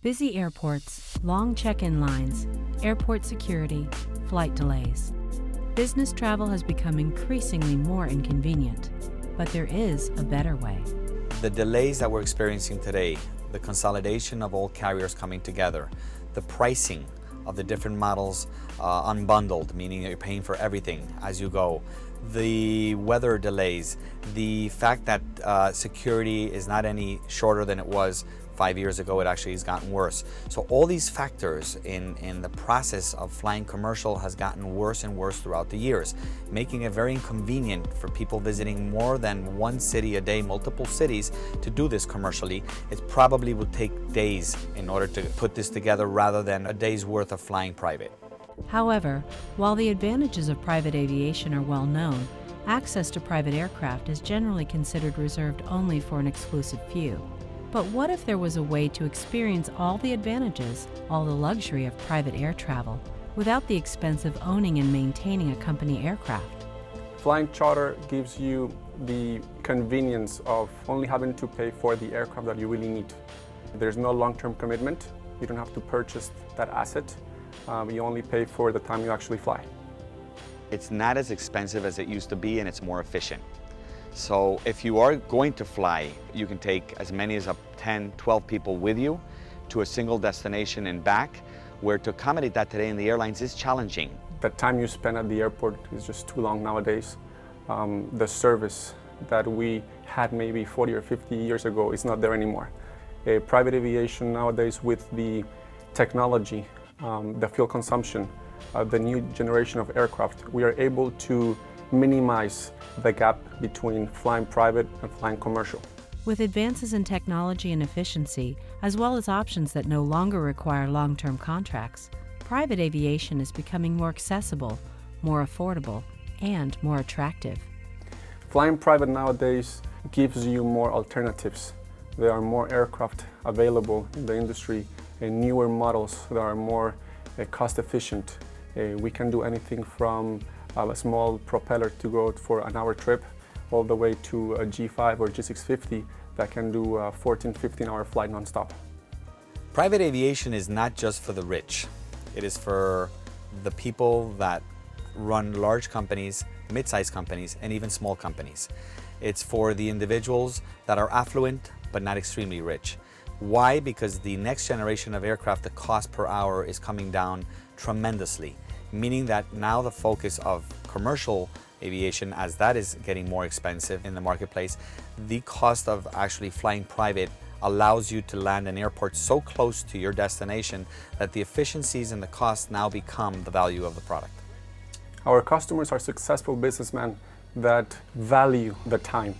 Busy airports, long check-in lines, airport security, flight delays. Business travel has become increasingly more inconvenient, but there is a better way. The delays that we're experiencing today, the consolidation of all carriers coming together, the pricing of the different models unbundled, meaning that you're paying for everything as you go, the weather delays, the fact that security is not any shorter than it was 5 years ago, it actually has gotten worse. So all these factors in the process of flying commercial has gotten worse and worse throughout the years, making it very inconvenient for people visiting more than one city a day, multiple cities, to do this commercially. It probably will take days in order to put this together rather than a day's worth of flying private. However, while the advantages of private aviation are well known, access to private aircraft is generally considered reserved only for an exclusive few. But what if there was a way to experience all the advantages, all the luxury of private air travel, without the expense of owning and maintaining a company aircraft? Flying charter gives you the convenience of only having to pay for the aircraft that you really need. There's no long-term commitment. You don't have to purchase that asset. You only pay for the time you actually fly. It's not as expensive as it used to be, and it's more efficient. So if you are going to fly, you can take as many as 10, 12 people with you to a single destination and back, where to accommodate that today in the airlines is challenging. The time you spend at the airport is just too long nowadays. The service that we had maybe 40 or 50 years ago is not there anymore. Private aviation nowadays, with the technology, the fuel consumption, the new generation of aircraft, we are able to minimize the gap between flying private and flying commercial. With advances in technology and efficiency, as well as options that no longer require long-term contracts, private aviation is becoming more accessible, more affordable, and more attractive. Flying private nowadays gives you more alternatives. There are more aircraft available in the industry and newer models that are more cost efficient. We can do anything from a small propeller to go for an hour trip, all the way to a G5 or G650 that can do a 14, 15-hour flight nonstop. Private aviation is not just for the rich. It is for the people that run large companies, mid-sized companies, and even small companies. It's for the individuals that are affluent but not extremely rich. Why? Because the next generation of aircraft, the cost per hour is coming down tremendously, meaning that now the focus of commercial aviation, as that is getting more expensive in the marketplace, the cost of actually flying private allows you to land an airport so close to your destination that the efficiencies and the costs now become the value of the product. Our customers are successful businessmen that value the time,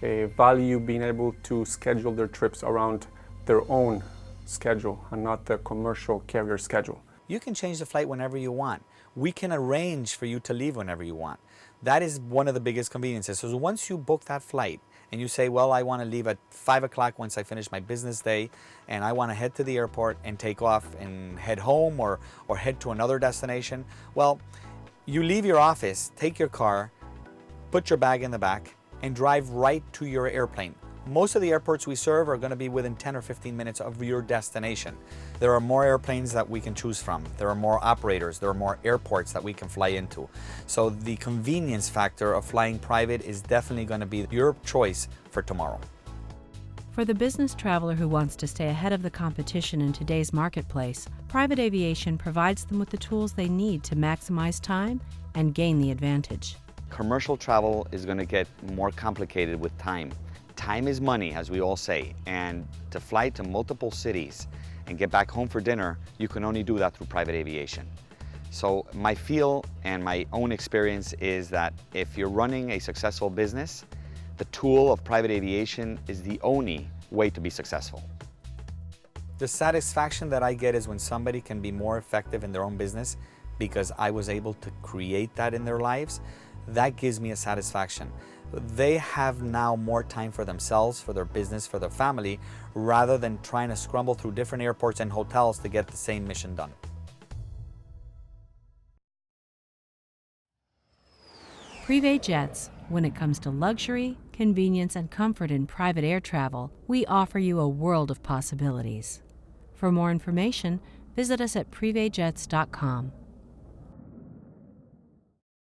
value being able to schedule their trips around their own schedule and not the commercial carrier schedule. You can change the flight whenever you want. We can arrange for you to leave whenever you want. That is one of the biggest conveniences. So once you book that flight and you say, well, I want to leave at 5 o'clock once I finish my business day, and I want to head to the airport and take off and head home or head to another destination, well, you leave your office, take your car, put your bag in the back, and drive right to your airplane. Most of the airports we serve are going to be within 10 or 15 minutes of your destination. There are more airplanes that we can choose from. There are more operators. There are more airports that we can fly into. So the convenience factor of flying private is definitely going to be your choice for tomorrow. For the business traveler who wants to stay ahead of the competition in today's marketplace, private aviation provides them with the tools they need to maximize time and gain the advantage. Commercial travel is going to get more complicated with time. Time is money, as we all say, and to fly to multiple cities and get back home for dinner, you can only do that through private aviation. So my feel and my own experience is that if you're running a successful business, the tool of private aviation is the only way to be successful. The satisfaction that I get is when somebody can be more effective in their own business because I was able to create that in their lives. That gives me a satisfaction. They have now more time for themselves, for their business, for their family, rather than trying to scramble through different airports and hotels to get the same mission done. Privé Jets, when it comes to luxury, convenience, and comfort in private air travel, we offer you a world of possibilities. For more information, visit us at privejets.com.